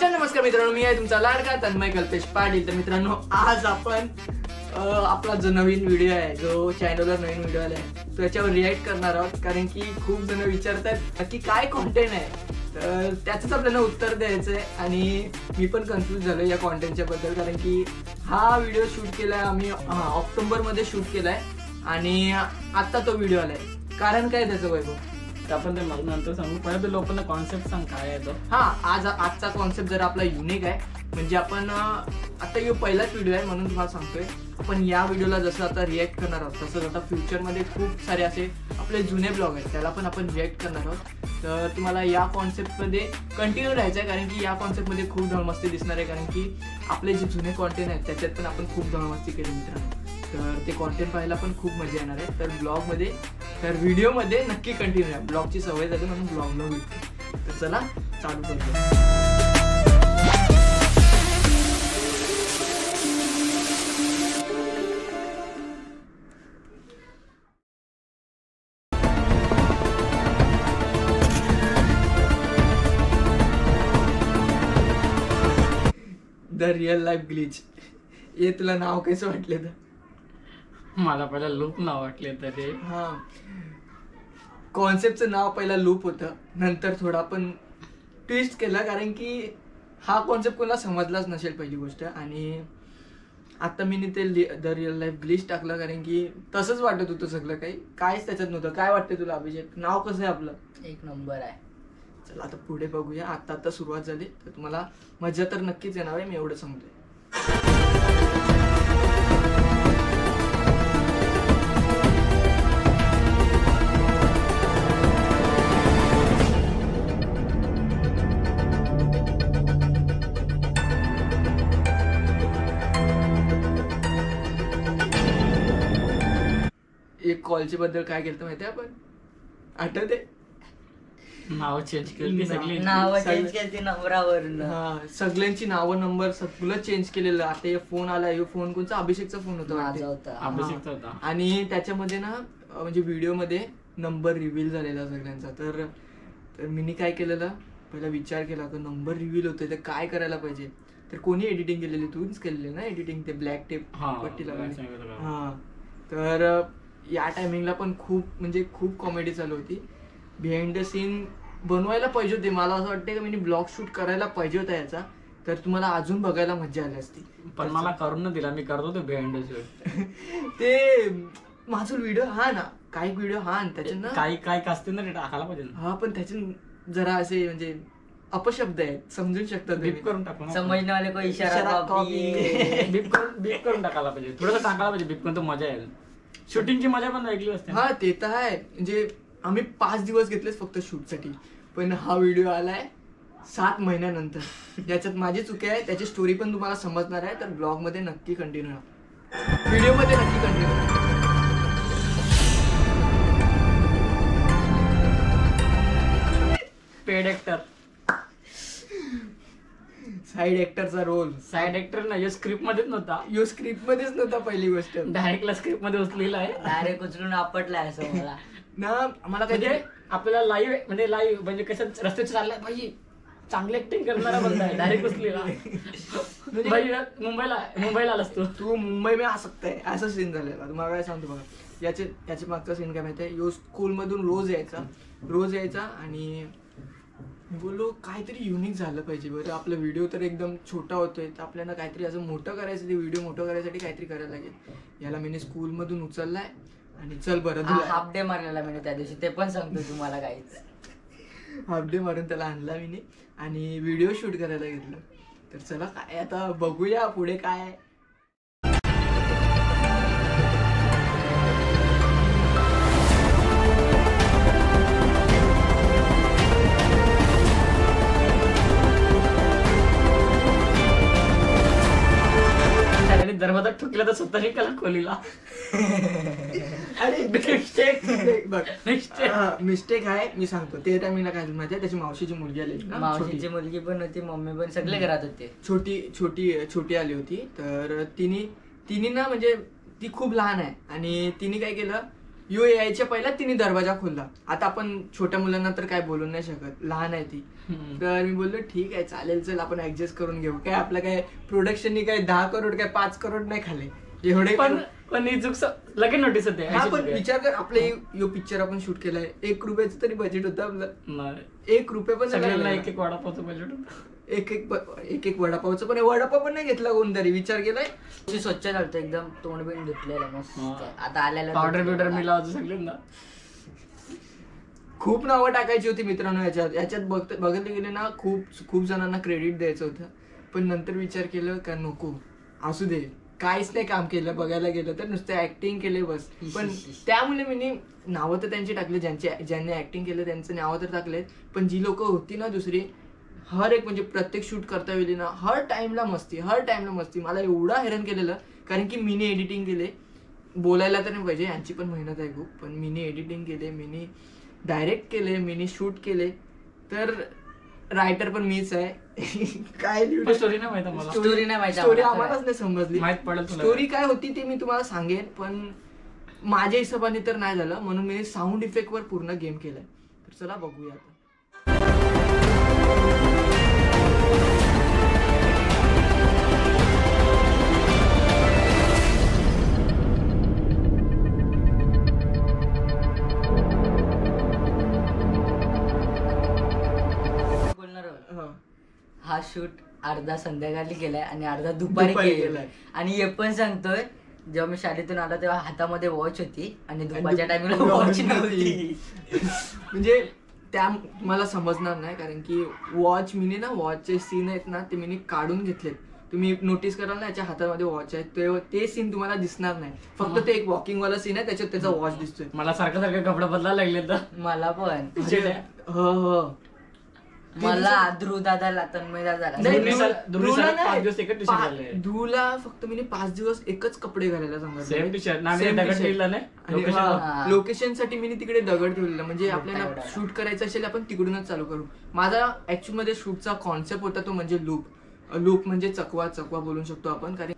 नमस्कार मित्रांनो, मी आहे तुमचा लाडका तन्मय कल्पेश पाटील. तर मित्रांनो, आज आपण आपला जो नवीन व्हिडिओ आहे, जो चॅनलवर नवीन व्हिडिओ आलाय, त्याच्यावर रिॲक्ट करणार आहोत. कारण की खूप जण विचारतात नक्की काय कॉन्टेंट आहे, तर त्याचंच आपल्याला उत्तर द्यायचं आहे. आणि मी पण कन्फ्यूज झालो या कॉन्टेंटच्या बद्दल. कारण की हा व्हिडिओ शूट केलाय आम्ही ऑक्टोबरमध्ये शूट केलाय आणि आता तो व्हिडिओ आलाय. कारण काय त्याचं वैभव, आपण ते मग नंतर सांगू. पहिलं लोकांना कॉन्सेप्ट सांग काय आहे तो. आजचा कॉन्सेप्ट जरा आपला युनिक आहे. म्हणजे आपण आता यो पहिलाच व्हिडिओ आहे म्हणून तुम्हाला सांगतोय. आपण या व्हिडिओला जसं आता रिॲक्ट करणार आहोत, तसंच आता फ्युचरमध्ये खूप सारे असे आपले जुने ब्लॉग आहेत, त्याला पण आपण रिॲक्ट करणार आहोत. तर तुम्हाला या कॉन्सेप्टमध्ये कंटिन्यू राहायचं आहे. कारण की या कॉन्सेप्टमध्ये खूप धडमस्ती दिसणार आहे. कारण की आपले जे जुने कॉन्टेंट आहेत त्याच्यात पण आपण खूप धडमस्ती केली मित्रांनो. तर ते कॉन्टेंट पाहायला पण खूप मजा येणार आहे. तर ब्लॉगमध्ये, तर व्हिडिओमध्ये नक्की कंटिन्यू आहे. ब्लॉगची सवय झाली म्हणून ब्लॉगला भेटते. तर चला चालू करूया. The real life glitch. हे तुला नाव कसं वाटले? तर मला पहिला लूप नाव वाटले तर ते कॉन्सेप्टचं नाव पहिला लूप होतं, नंतर थोडा पण ट्विस्ट केला. कारण की हा कॉन्सेप्ट कोणाला समजलाच नसेल पहिली गोष्ट. आणि आता मी ते द रिअल लाईफ ग्लिच टाकलं कारण की तसंच वाटत होतं सगळं काही, काहीच त्याच्यात नव्हतं. काय वाटतं तुला अभिषेक, नाव कसं आहे आपलं? एक नंबर आहे. चला आता पुढे बघूया. आता सुरुवात झाली तर तुम्हाला मजा तर नक्कीच येणार आहे, मी एवढं सांगतोय. एक कॉलच्या बद्दल काय केलं माहिती आहे आपण? आठवते? नाव चेंज केली सगळी. नाव चेंज केली नंबरावरून. सगळ्यांची नावं नंबर सगळं चेंज केलेलं. आता हे फोन आला, हे फोन कोणचा? अभिषेकचा फोन होता. अभिषेकचा होता. आणि त्याच्यामध्ये ना म्हणजे व्हिडिओमध्ये नंबर रिव्हील झालेला सगळ्यांचा. तर मी काय केलेलं, पहिला विचार केला की नंबर रिव्हील होतोय तर काय करायला पाहिजे. तर कोणी एडिटिंग केलेली? तूच केलेली ना एडिटिंग, ते ब्लॅक टेप पट्टी लावली. तर या टायमिंगला पण खूप कॉमेडी चालू होती. बिहाइंड द सीन बनवायला पाहिजे होते. मला असं वाटतं की मी ब्लॉग शूट करायला पाहिजे होता याचा, तर तुम्हाला अजून बघायला मजा आली असती. पण मला करून न दिला, मी करतो ते बिहाइंड द सीन. ते माझा व्हिडिओ ना, काही व्हिडिओ त्याच्यात ना काही असते ना ते टाकायला पाहिजे. पण त्याच्यात जरा असे म्हणजे अपशब्द आहेत, समजून शकतात. बीप करून टाकू, समजणे वाले को इशारा कॉपी. बीप करून टाकायला पाहिजे, थोडंसं टाकायला पाहिजे. बीप करून तो मजा येईल. शूटिंगची मजा पण वेगळी असते. ते तर आहे. म्हणजे आम्ही 5 दिवस घेतलेच फक्त शूटसाठी, पण हा व्हिडिओ आलाय 7 महिन्यानंतर. याच्यात माझी चुकी आहे, त्याची स्टोरी पण तुम्हाला समजणार आहे. तर ब्लॉग मध्ये नक्की कंटिन्यू राहा, व्हिडिओ मध्ये नक्की कंटिन्यू. पेड ऍक्टर, साईड ऍक्टरचा रोल. साईड ऍक्टर नाही, स्क्रिप्ट मध्येच नव्हता पहिली गोष्ट. डायरेक्टला स्क्रिप्ट मध्ये उचलेला आहे. डायरेक्ट उचलून आपटलाय असं मला ना. मला काय आपल्याला लाईव्ह म्हणजे कसं रस्त्यावर चाललाय भाई, चांगली ऍक्टिंग करणारा बंदा आहे. डायरेक्ट उचलेला भाई. मुंबईला आलास तू मुंबई में आ सकता है, असा सीन झालेला. तुम्हाला काय सांगतो बघा, याचे मागचा सीन काय माहिती आहे? यो स्कूलमधून रोज यायचा आणि बोलो काहीतरी युनिक झालं पाहिजे बरं. आपला व्हिडिओ तर एकदम छोटा होतोय, तर आपल्याला काहीतरी असं मोठं करायचं, ते व्हिडिओ मोठं करायसाठी काहीतरी करायला लागेल. याला मी स्कूलमधून उचललाय आणि चल बरं हाफ डे मारलेला मी त्या दिवशी, ते पण सांगतो तुम्हाला. काहीच हाफ डे मारून त्याला आणला मी आणि व्हिडिओ शूट करायला घेतलं. तर चला काय आता बघूया पुढे काय. दरवाजा ठुकला तर स्वतःही कला खोलीला. अरे मिस्टेक आहे, मी सांगतो. ते टायमिंगला काय माहिती आहे, त्याची मावशीची मुलगी आली, मावशीची मुलगी पण होती, मम्मी पण, सगळे घरात होते. छोटी आली होती. तर तिने ना म्हणजे ती खूप लहान आहे आणि तिने काय केलं, यो यायच्या पहिला तिने दरवाजा खोलला. आता आपण छोट्या मुलांना तर काय बोलू नाही शकत, लहान आहे ती. तर मी बोललो ठीक आहे चालेल, चल आपण ऍडजस्ट करून घेऊ. काय आपलं काय प्रोडक्शननी काय 10 करोड काय 5 करोड नाही खाले एवढे. पण ही चूक लगेच नोटीस होते. पण विचार कर, आपले यो पिक्चर आपण शूट केलाय, 1 रुपयाचं तरी बजेट होतं आपलं. 1 रुपये पण सगळ्यांना एक वडापावचं बजेट होतं. एक वडापावचं पण वडापाव पण नाही घेतला कोणतरी, विचार केलाय. स्वच्छ झालं एकदम, तोंड बिंड धुतलेलं मस्त. आता आल्याला पावडर बिवडर मी लावायचं सगळ्यांना. खूप नावं टाकायची होती मित्रांनो याच्यात बघितले गेले ना, खूप जणांना क्रेडिट द्यायचं होतं. पण नंतर विचार केलं का नको असू दे, काहीच नाही काम केलं. बघायला गेलं तर नुसतं ऍक्टिंग केले बस. पण त्यामुळे मी नावं तर त्यांची टाकले, ज्यांनी ऍक्टिंग केलं त्यांचं नावं तर टाकलेत. पण जी लोक होती ना दुसरी, हर एक म्हणजे प्रत्येक शूट करता वेळी ना हर टाइमला मस्ती. मला एवढा हैराण केलेलं, कारण की मीने एडिटिंग केले. बोलायला तर नाही पाहिजे, यांची पण मेहनत आहे खूप. पण मीने एडिटिंग केले, मीने डायरेक्ट केले, मीने शूट केले. तर रायटर पण मीच आहे. काय स्टोरी नाही माहिती मला. स्टोरी आम्हालाच नाही समजली. माहित पडेल स्टोरी काय होती ते मी तुम्हाला सांगेन, पण माझ्या हिशोबाने तर नाही झालं. म्हणून मी साऊंड इफेक्ट वर पूर्ण गेम केलाय. तर चला बघूया आता. हा शूट अर्धा संध्याकाळी केलाय आणि अर्धा दुपारी केलाय. आणि हे पण सांगतोय, जेव्हा मी शाळेतून आलो तेव्हा हातामध्ये वॉच होती आणि दुपारच्या टाइमला वॉच नव्हती. म्हणजे त्या मला समजणार नाही, कारण की वॉचचे सीन आहेत ना ते मी काढून घेतलेत. तुम्ही नोटीस कराल ना याच्या हातामध्ये वॉच आहे, ते सीन तुम्हाला दिसणार नाही. फक्त ते एक वॉकिंग वाला सीन आहे, त्याच्यात त्याचा वॉच दिसतोय. मला सारखं कपडे बदलायला लागले तर मला पण. मला ध्रुव दादाला, तन्मय दादाला धूला फक्त मी 5 दिवस एकच कपडे घालायला सांगितलं. लोकेशन साठी मी तिकडे दगड ठेवलेला, म्हणजे आपल्याला शूट करायचं असेल आपण तिकडूनच चालू करू. माझा ऍक्च्युअली मध्ये शूटचा कॉन्सेप्ट होता तो म्हणजे लूप म्हणजे चकवा बोलू शकतो आपण. कारण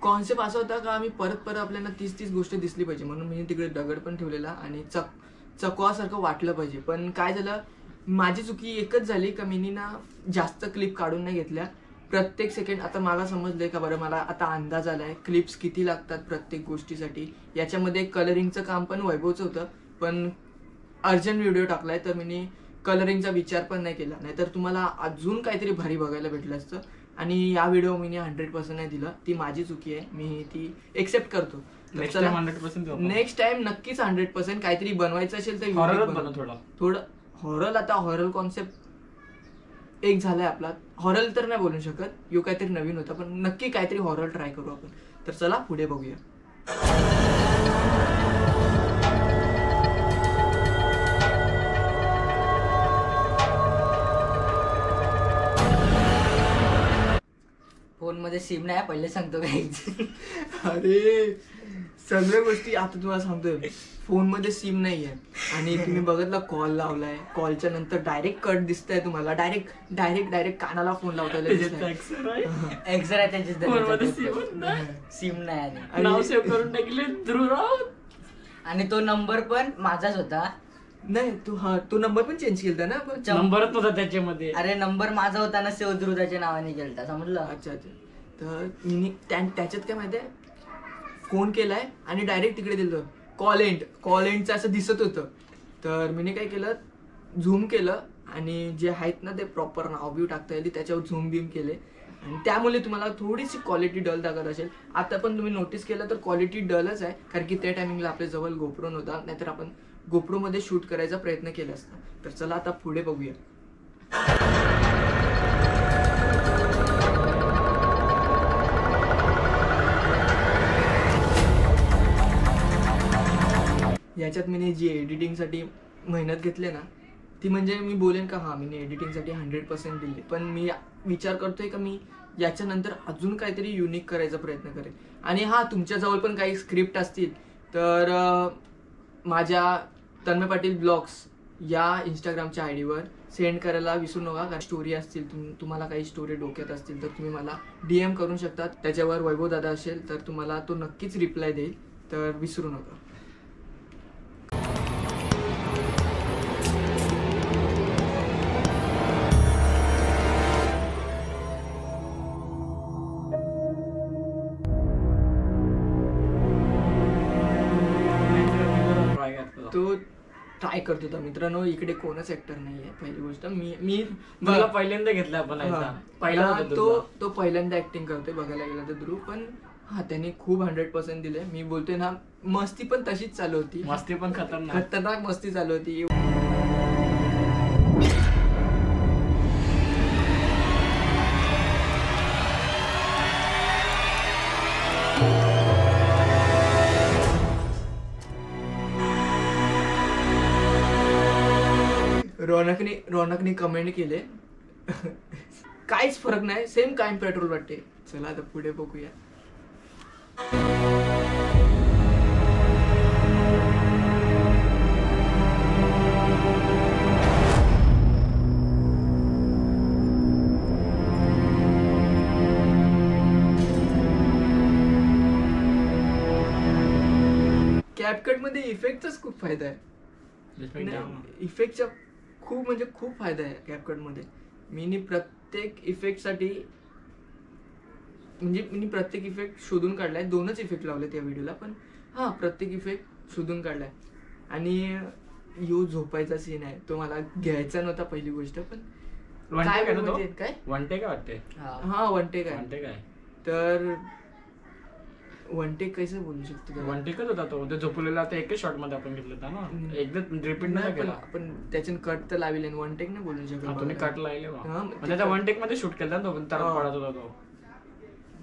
कॉन्सेप्ट असा होता का आम्ही परत आपल्याला 30 गोष्ट दिसली पाहिजे, म्हणून मी तिकडे दगड पण ठेवलेला आणि चकवासारखं वाटलं पाहिजे. पण काय झालं, माझी चुकी एकच झाली का मी ना जास्त क्लिप काढून नाही घेतल्या. प्रत्येक सेकंड आता मला समजलंय का बरं, मला आता अंदाज आलाय क्लिप्स किती लागतात प्रत्येक गोष्टीसाठी. याच्यामध्ये कलरिंगचं काम पण वैभवचं होतं, पण अर्जंट व्हिडिओ टाकलाय तर मी कलरिंगचा विचार पण नाही केला, नाहीतर तुम्हाला अजून काहीतरी भारी बघायला भेटलं असतं. आणि या व्हिडिओ मी 100% नाही दिलं, ती माझी चुकी आहे, मी ती एक्सेप्ट करतो. नेक्स्ट टाइम नक्कीच 100%. काहीतरी बनवायचं असेल तर थोडं हॉरर. आता हॉरर कॉन्सेप्ट एक झालाय आपला. हॉरर तर नाही बोलू शकत, यो काहीतरी नवीन होता, पण नक्की काहीतरी हॉरर ट्राय करू आपण. तर चला पुढे बघूया. फोन मध्ये सिम नाही, पहिले सांगतो काही. अरे सगळ्या गोष्टी आता तुम्हाला सांगतोय, फोन मध्ये सिम नाहीये. आणि तुम्ही बघितलं कॉल लावलाय, कॉलच्या नंतर डायरेक्ट कट दिसतंय तुम्हाला. डायरेक्ट कानाला फोन लावता सिम नाही. नाव सेव्ह करून टाकले ध्रुवराव. आणि तो नंबर पण माझाच होता. नाही तो नंबर पण चेंज केलता ना आपण. नंबरच नव्हता त्याच्यामध्ये. अरे नंबर माझा होता ना, सेव्ह ध्रुवदाच्या नावाने केलता, समजलं. अच्छा. तर मी त्याच्यात काय माहितीये, फोन केलाय आणि डायरेक्ट तिकडे दिलं कॉल एंडचं असं दिसत होतं. तर मी काय केलं, झूम केलं आणि जे आहेत ना ते प्रॉपर नाव बिव टाकता येईल त्याच्यावर झूम बिम केले. आणि त्यामुळे तुम्हाला थोडीशी क्वालिटी डल दाखवत असेल. आता पण तुम्ही नोटीस केलं तर क्वालिटी डलच आहे, कारण की त्या टायमिंगला आपल्या जवळ गोप्रो नव्हता, नाहीतर आपण गोप्रो मध्ये शूट करायचा प्रयत्न केला असता. तर चला आता पुढे बघूया. याच्यात मी जी एडिटिंगसाठी मेहनत घेतली ना, ती म्हणजे मी बोलेन का मी एडिटिंगसाठी 100% दिली. पण मी विचार करतोय का मी याच्यानंतर अजून काहीतरी युनिक करायचा प्रयत्न करेन. आणि तुमच्याजवळ पण काही स्क्रिप्ट असतील तर माझ्या तन्मय पाटील ब्लॉग्स या इंस्टाग्रामच्या ID वर सेंड करायला विसरू नका. कारण स्टोरी असतील, तुम्हाला काही स्टोरी डोक्यात असतील तर तुम्ही मला DM करू शकता. त्याच्यावर वैभव दादा असेल तर तुम्हाला तो नक्कीच रिप्लाय देईल, तर विसरू नका. ट्राय करत होता मित्रांनो. इकडे कोणच ऍक्टर नाहीये पहिली गोष्ट. मी मला पहिल्यांदा घेतला आपण पहिला तो पहिल्यांदा ऍक्टिंग करतोय बघायला गेला तर ध्रुव. पण हा त्याने खूप 100% दिले. मी बोलतोय ना मस्ती पण तशीच चालू होती. मस्ती पण खतरनाक मस्ती चालू होती. रौनकने कमेंट केले काहीच फरक नाही, सेम कायम पेट्रोल वाटते. चला आता पुढे बघूया. कॅपकट मध्ये इफेक्टचाच खूप फायदा आहे. इफेक्टचा खूप म्हणजे खूप फायदा आहे कॅपकट मध्ये. मी प्रत्येक इफेक्ट शोधून काढलाय. 2च इफेक्ट लावले त्या व्हिडिओला. पण हा प्रत्येक इफेक्ट शोधून काढलाय. आणि यो झोपायचा सीन आहे तो मला घ्यायचा नव्हता पहिली गोष्ट. पण काय वन टेक वाटते. हा वन टेक आहे. तर वन टेक कसं बोलू शकतो. वन टेकच होता तो झोपलेला. आता एकच शॉट मध्ये आपण घेतलं होता ना. एकदा रिपीट नाही केला. पण त्याच्यानं कट तर लावले. वन टेक नाही बोलू शकत. तुम्ही कट लावले म्हणजे त्या वन टेक मध्ये शूट केला ना तो. पण त्याला पडत होता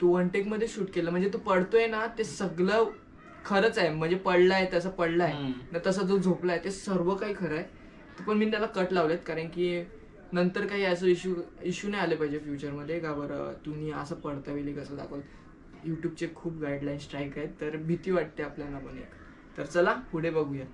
तो वन टेक मध्ये शूट केला. म्हणजे तो पडतोय ना ते सगळं खरंच आहे. म्हणजे पडलाय तसं पडलाय ना, तसा जो झोपलाय ते सर्व काही खरं आहे. पण मी त्याला कट लावलेत कारण की नंतर काही असं इश्यू नाही आले पाहिजे फ्युचरमध्ये. का बरं तुम्ही असं पडता वेळी कसं दाखवलं. युट्यूबचे खूप गाईडलाईन स्ट्राईक आहेत तर भीती वाटते आपल्याला पण एक. तर चला पुढे बघूया.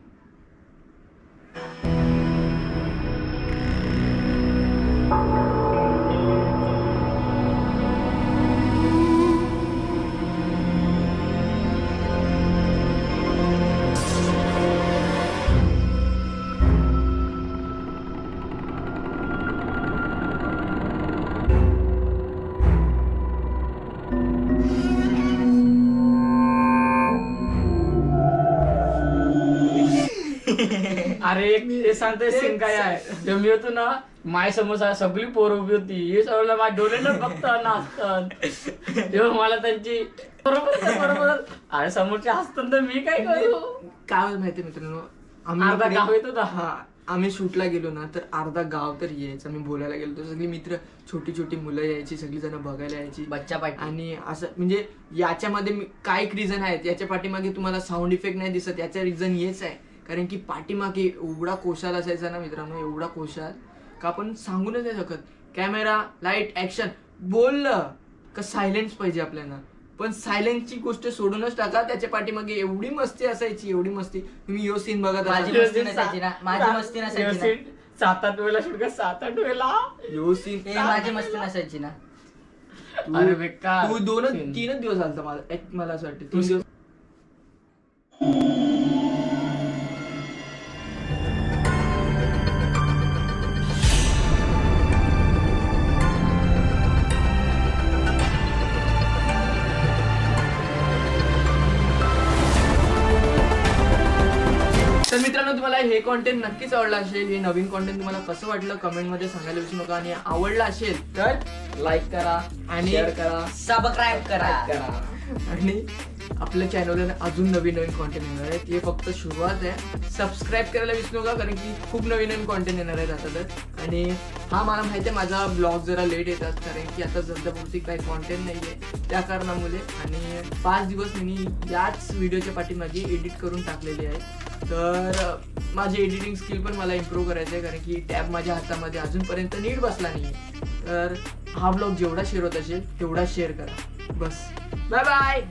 अरे ते सांगतोय सीन काय आहे. मी होतो ना माय समोर सगळी पोरं उभी होती. हे सगळं माझ्या डोळ्यानं बघत नाचतात तेव्हा मला त्यांची बरोबर अरे समोरचे हसतात तर मी काय करू. काय माहिती मित्रांनो अर्धा गाव येत होता. हा आम्ही शूटला गेलो ना तर अर्धा गाव तर यायचं. आम्ही बोलायला गेलो तर सगळी मित्र छोटी छोटी मुलं यायची. सगळी जण बघायला यायची बच्चा पार्टी. आणि असं म्हणजे याच्यामध्ये काय रिझन आहेत. याच्या पाठीमागे तुम्हाला साऊंड इफेक्ट नाही दिसत. याचा रिझन हेच आहे कारण की पाठीमागे एवढा कोशाल असायचा ना मित्रांनो. एवढा कोशाल का आपण सांगूनच नाही शकत. कॅमेरा लाईट ऍक्शन बोललं का सायलेन्स पाहिजे आपल्याला. पण सायलेन्सची गोष्ट सोडूनच टाका. त्याच्या पाठीमागे एवढी मस्ती असायची. एवढी मस्ती. तुम्ही यो सीन बघा. माझी मस्ती नसायची ना. 7-8 वेळा शूट कर. 7-8 वेळा यो सीन माझी मस्ती नसायची ना. अरे बेकार. तू 2-3 दिवस झालता मला असं वाटतं 3 दिवस. तर मित्रांनो तुम्हाला हे कॉन्टेंट नक्कीच आवडलं असेल. हे नवीन कॉन्टेंट तुम्हाला कसं वाटलं कमेंट मध्ये सांगायला विसरू नका. आणि आवडलं असेल तर लाईक करा आणि शेअर करा सबस्क्राईब करा. आणि आपल्या चॅनलवर अजून नवीन कॉन्टेंट येणार आहेत. हे फक्त सुरुवात आहे. सबस्क्राईब करायला विसरू नका कारण की खूप नवीन कॉन्टेंट येणार आहेत आता तर. आणि हा मला माहिती आहे माझा ब्लॉग जरा लेट येतात कारण की आता सध्यापुरती काही कॉन्टेंट नाही आहे त्या कारणामुळे. आणि 5 दिवस मी याच व्हिडिओच्या पाठीमागे एडिट करून टाकलेले आहे. तर माझी एडिटिंग स्किल पण मला इम्प्रूव्ह करायचं आहे कारण की टॅब माझ्या हातामध्ये अजूनपर्यंत नीट बसला नाही. तर हा ब्लॉग जेवढा शेअर होत असेल तेवढा शेअर करा. बस बाय बाय.